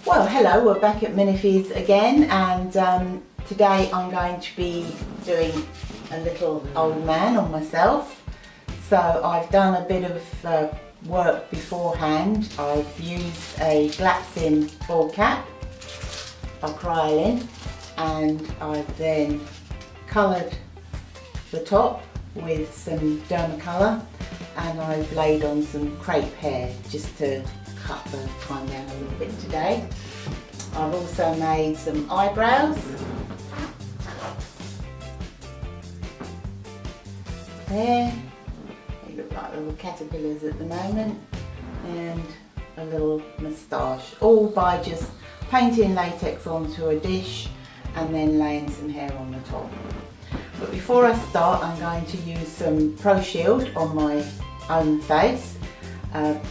Well, hello, we're back at Minifees again, and today I'm going to be doing a little old man on myself. So I've done a bit of work beforehand. I've used a Glapsin ball cap by Cryolin, and I've then coloured the top with some Dermacolour, and I've laid on some crepe hair just to cut the time down a little bit today. I've also made some eyebrows. There, they look like little caterpillars at the moment, and a little moustache, all by just painting latex onto a dish and then laying some hair on the top. But before I start, I'm going to use some Pro Shield on my own face.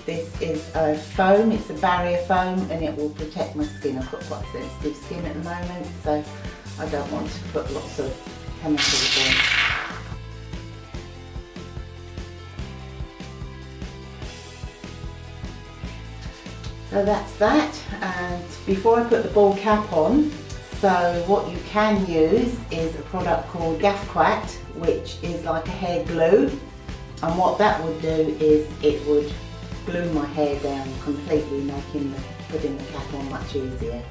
This is a foam, it's a barrier foam, and it will protect my skin. I've got quite sensitive skin at the moment, so I don't want to put lots of chemicals on. So that's that, and before I put the ball cap on, so what you can use is a product called Gaff Quack, which is like a hair glue, and what that would do is it would glue my hair down completely, making putting the cap on much easier.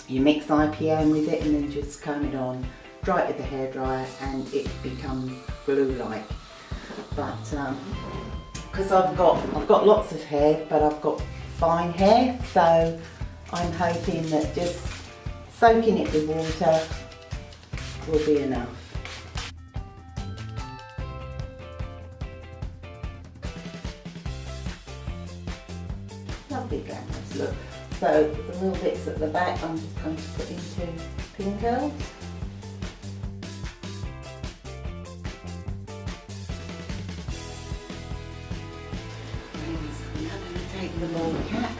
You mix IPM with it and then just comb it on, dry it with the hairdryer, and it becomes glue-like. But because I've got lots of hair, but I've got fine hair, so I'm hoping that just soaking it with water will be enough. Lovely glamorous look. So the little bits at the back I'm just going to put into pin curls. I'm now going to take the ball cap.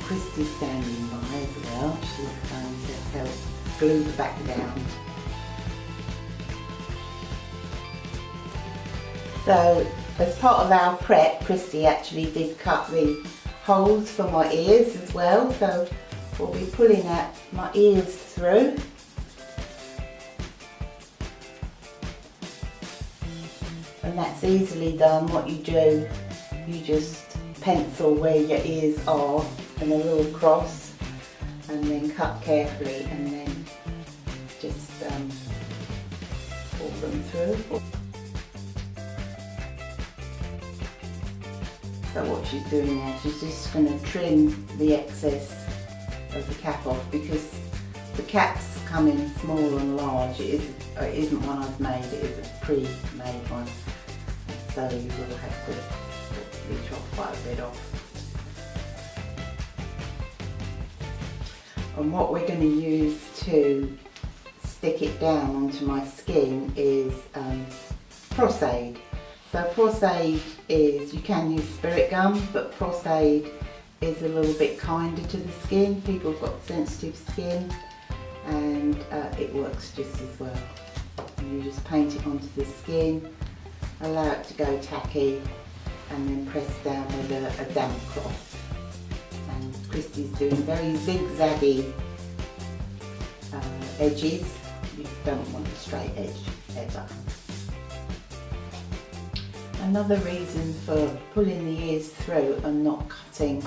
Christy's standing by as well. She's going to help glue the back down. So as part of our prep, Christy actually did cut the holes for my ears as well. So we'll be pulling out my ears through. And that's easily done. What you do, you just pencil where your ears are and a little cross, and then cut carefully, and then just pull them through. So what she's doing now, she's just going to trim the excess of the cap off, because the caps come in small and large. It isn't one I've made, it is a pre-made one, so you will have to chop quite a bit off. And what we're going to use to stick it down onto my skin is Prosaid. So Prosaid is, you can use spirit gum, but Prosaid is a little bit kinder to the skin. People have got sensitive skin, and it works just as well. And you just paint it onto the skin, allow it to go tacky, and then press down with a damp cloth. And Christy's doing very zigzaggy edges. You don't want a straight edge ever. Another reason for pulling the ears through and not cutting,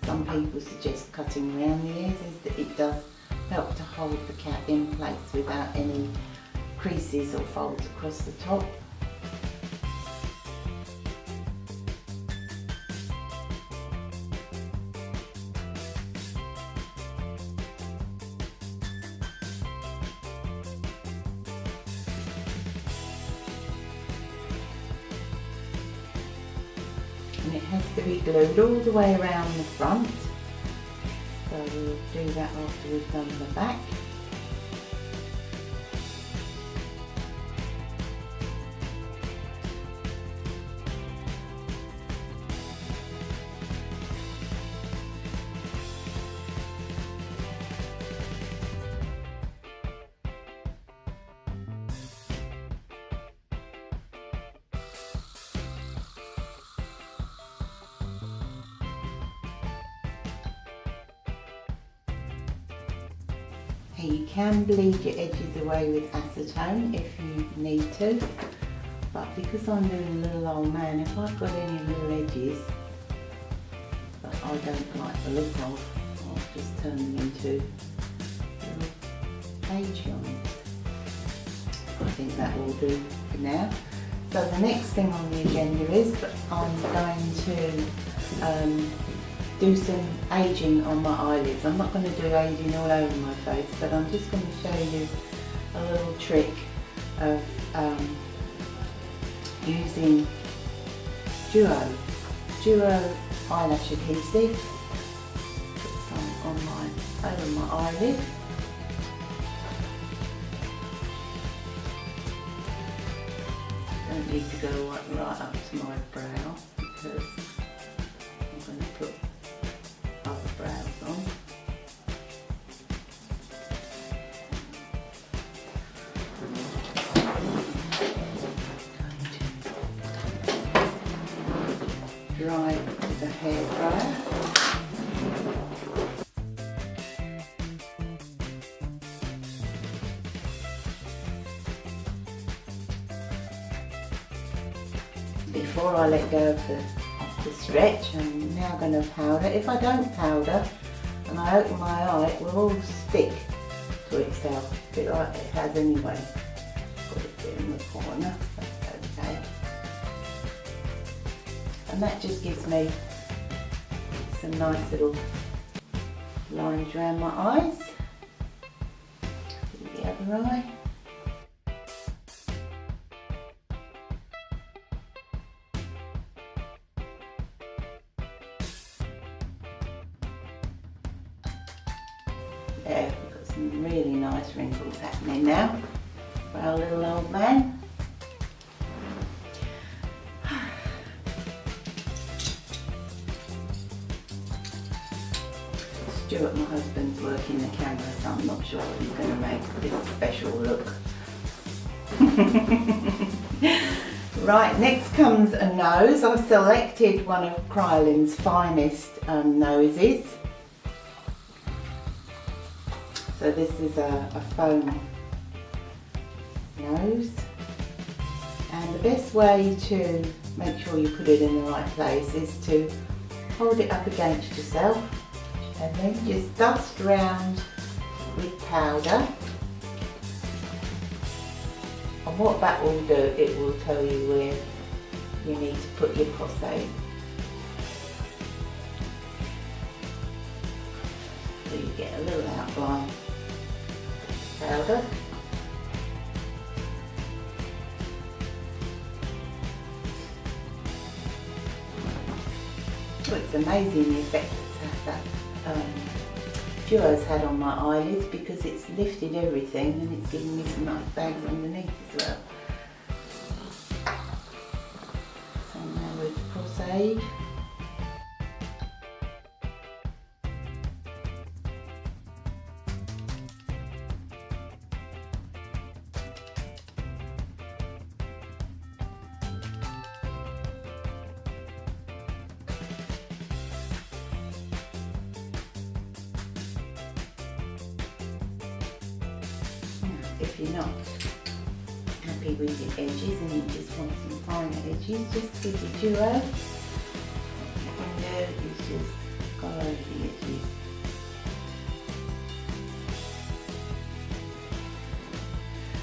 some people suggest cutting around the ears, is that it does help to hold the cap in place without any creases or folds across the top. And it has to be glued all the way around the front, so we'll do that after we've done the back. You can bleed your edges away with acetone if you need to, but because I'm doing a little old man, if I've got any little edges that I don't like the look of, I'll just turn them into little page lines. I think that will do for now. So the next thing on the agenda is that I'm going to do some aging on my eyelids. I'm not going to do aging all over my face, but I'm just going to show you a little trick of using Duo eyelash adhesive. Put some on over my eyelid. Don't need to go right up to my brow because I'm going to put other brows on. Dry with a hair dryer. Before I let go of the stretch, I'm now going to powder. If I don't powder and I open my eye, it will all stick to itself, a bit like it has anyway. Put it there in the corner, that's okay. And that just gives me some nice little lines around my eyes. Do the other eye. There, we've got some really nice wrinkles happening now for our little old man. Stuart, my husband's working the camera, so I'm not sure he's going to make this special look. Right, next comes a nose. I've selected one of Krylin's finest noses. So this is a foam nose, and the best way to make sure you put it in the right place is to hold it up against yourself and then just dust around with powder. And what that will do, it will tell you where you need to put your posay. So you get a little outline powder. Oh, it's amazing the effect that Duo's had on my eyelids, because it's lifted everything and it's given me some nice bags underneath as well. So now with posay. If you're not happy with your edges and you just want some finer edges, just give your Duo. What you can do is just go over the edges.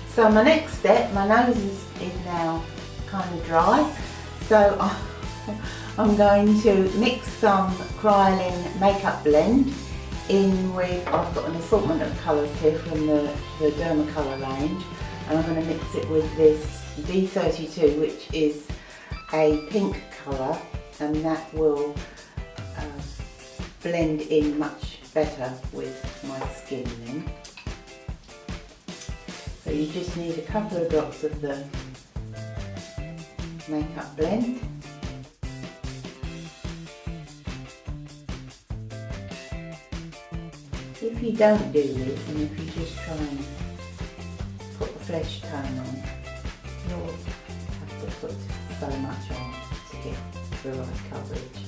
So my next step, my nose is now kind of dry, so I'm going to mix some Krylin makeup blend in with, I've got an assortment of colours here from the Dermacolour range, and I'm going to mix it with this D32, which is a pink colour, and that will blend in much better with my skin then. So you just need a couple of drops of the makeup blend. If you don't do this, and if you just try and put a flesh tone on, you'll have to put so much on to get the right coverage.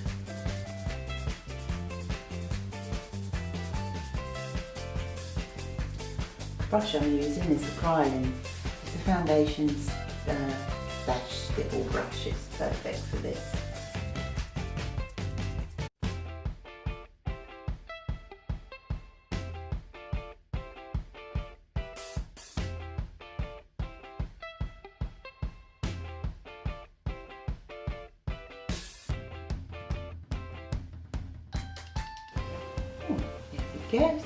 brush I'm using is the Krylon. It's a foundations dash stipple brush. It's perfect for this.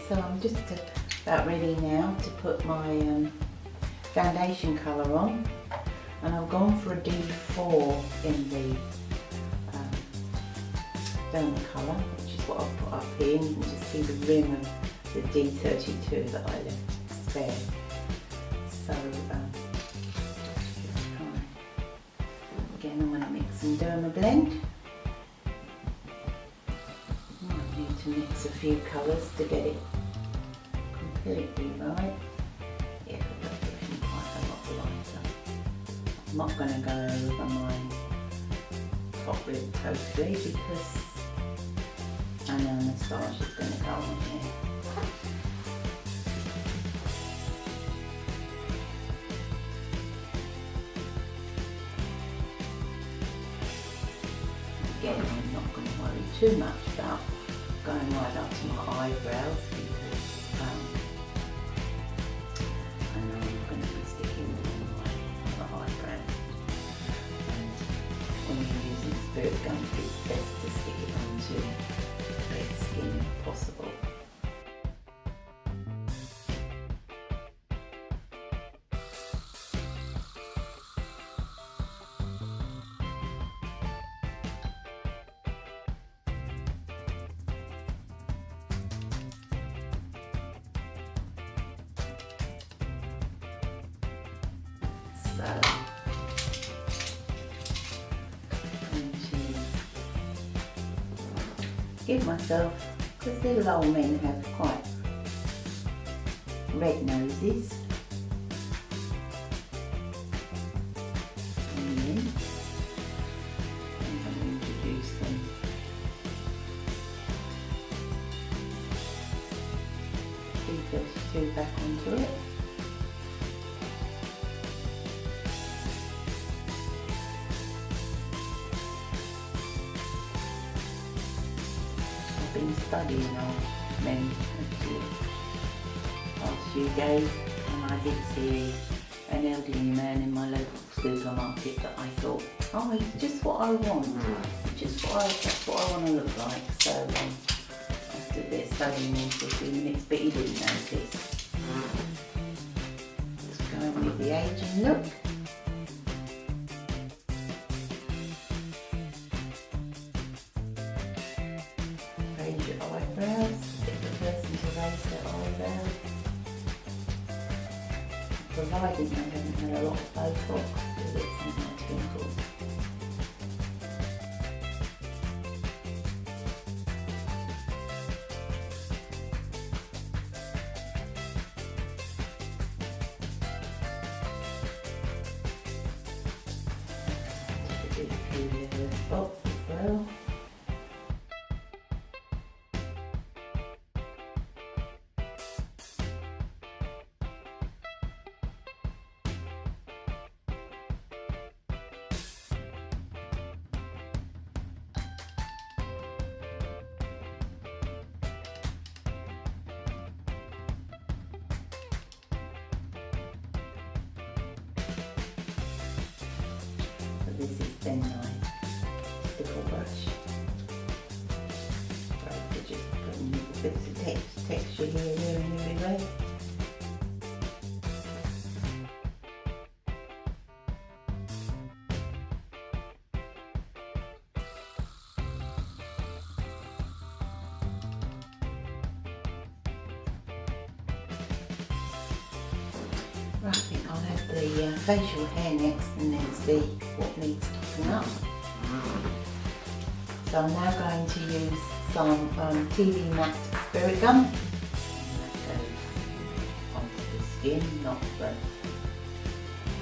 So I'm just about ready now to put my foundation colour on, and I've gone for a D4 in the Derma colour, which is what I've put up here. You can just see the rim of the D32 that I left spare. So again, I'm going to mix some Derma blend. To mix a few colours to get it completely right. Yeah, but that gives me quite a lot lighter. I'm not going to go over my top lip totally because I know moustache is going to go on here. Again, I'm not going to worry too much about going right up to my eyebrows because I know I'm going to be sticking with my eyebrows, and when you're using spirit gum it's best to stick it onto bare skin if possible. So I'm going to give myself, because little old men have quite red noses, and then I'm going to introduce them D32 back onto it. Been studying old men last few days, and I did see an elderly man in my local supermarket that I thought, oh, it's just what I want, that's what I want to look like. So I stood there studying him for a few minutes, but he didn't notice. Just going with the aging look. Raise your eyebrows, get the person to raise their eyebrows. Providing they haven't had a lot of Botox, because it's on my twinkles. Do a few little spots as well. This is then my stipple brush. Right, so just putting little bits of texture here, there and everywhere. Right, I think I'll have the facial hair next and then see what needs topping up. So I'm now going to use some TV matte spirit gum. And that goes onto the skin, not the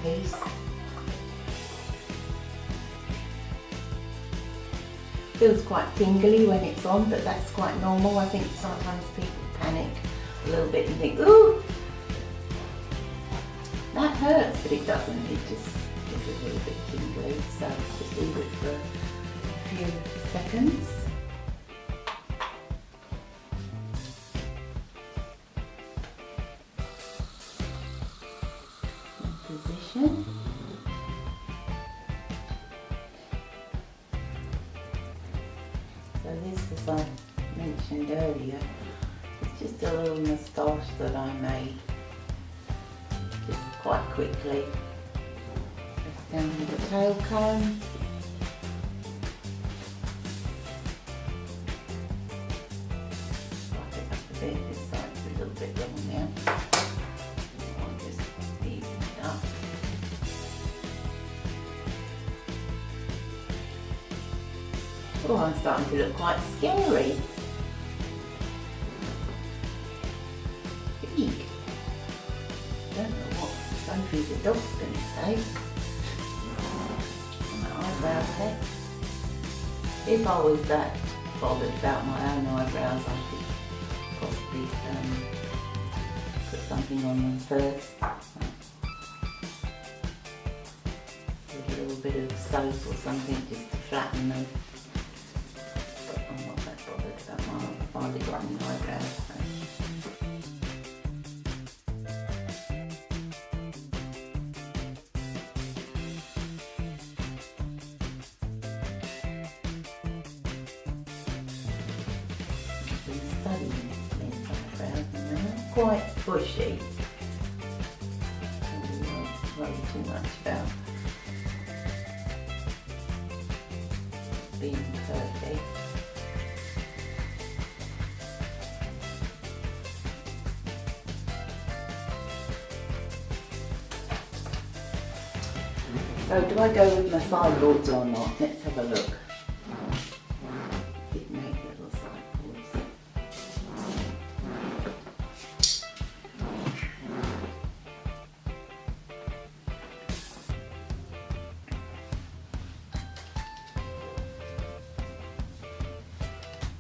piece. Feels quite tingly when it's on, but that's quite normal. I think sometimes people panic a little bit and think, ooh! but it doesn't, it just gets a little bit tingly, so just leave it for a few seconds. Position. So this, as I mentioned earlier, it's just a little moustache that I made just quite quickly. Just down with the tail comb. Wrap it up a bit, this side's a little bit long now. I'll just even it up. Oh, I'm starting to look quite scary. Eek. Don't know what Sophie the dog's going to say. My eyebrow set. If I was that bothered about my own eyebrows, I could possibly put something on them first. With a little bit of soap or something just to flatten them. But I'm not that bothered about my little eyebrows. So. Studying these eyebrows and they're not quite bushy. So we won't worry too much about being perfect. So do I go with my sideboards or not? Let's have a look. Did make little sideboards.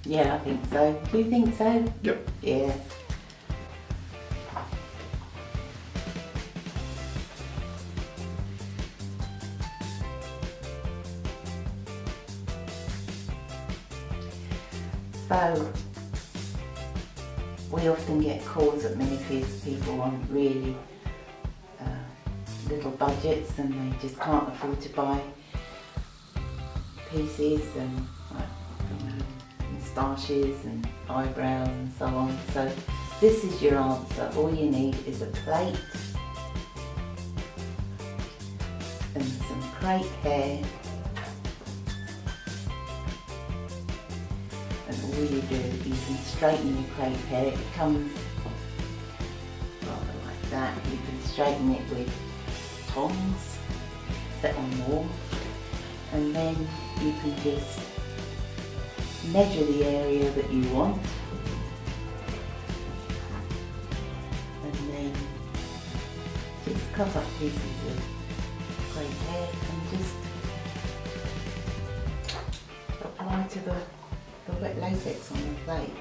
Yeah, I think so. Do you think so? Yep. Yeah. So, we often get calls at Minifees, people on really little budgets and they just can't afford to buy pieces and moustaches and eyebrows and so on. So this is your answer. All you need is a plate and some crepe hair, and all you do, you can straighten your crepe hair. It comes rather like that. You can straighten it with tongs set on warm, and then you can just measure the area that you want, and then just cut up pieces of crepe hair and just apply to the wet latex on the plate.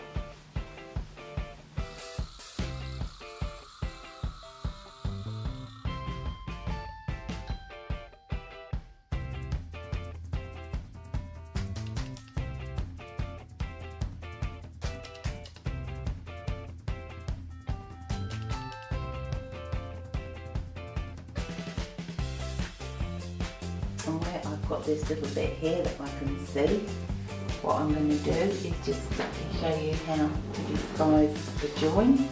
And where I've got this little bit here that I can see, what I'm going to do is just quickly show you how to disguise the join. So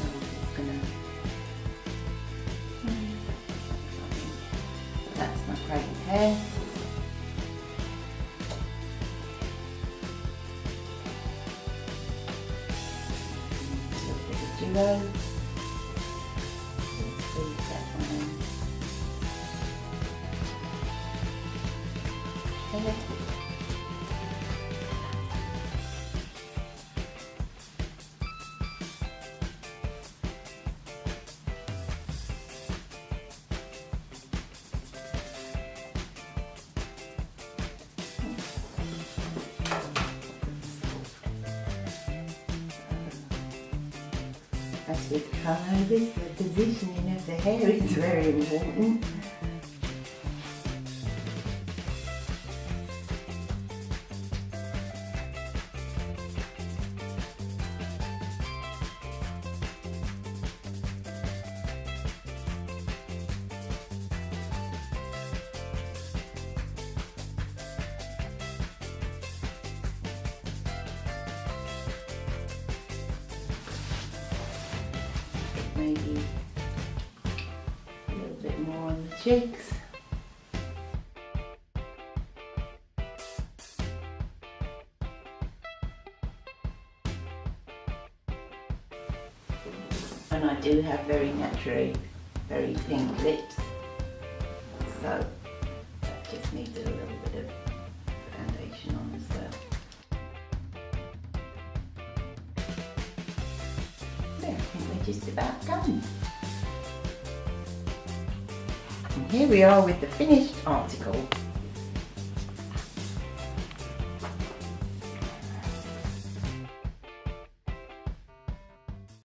I'm just going to, that's my crepe hair. A little bit of duo. Squeeze that one in. Okay. As with colours, the positioning of the hair is very important. Maybe a little bit more on the cheeks. And I do have very naturally very pink lips, so that just needs a little bit of foundation on as well. I think we're just about done. And here we are with the finished article.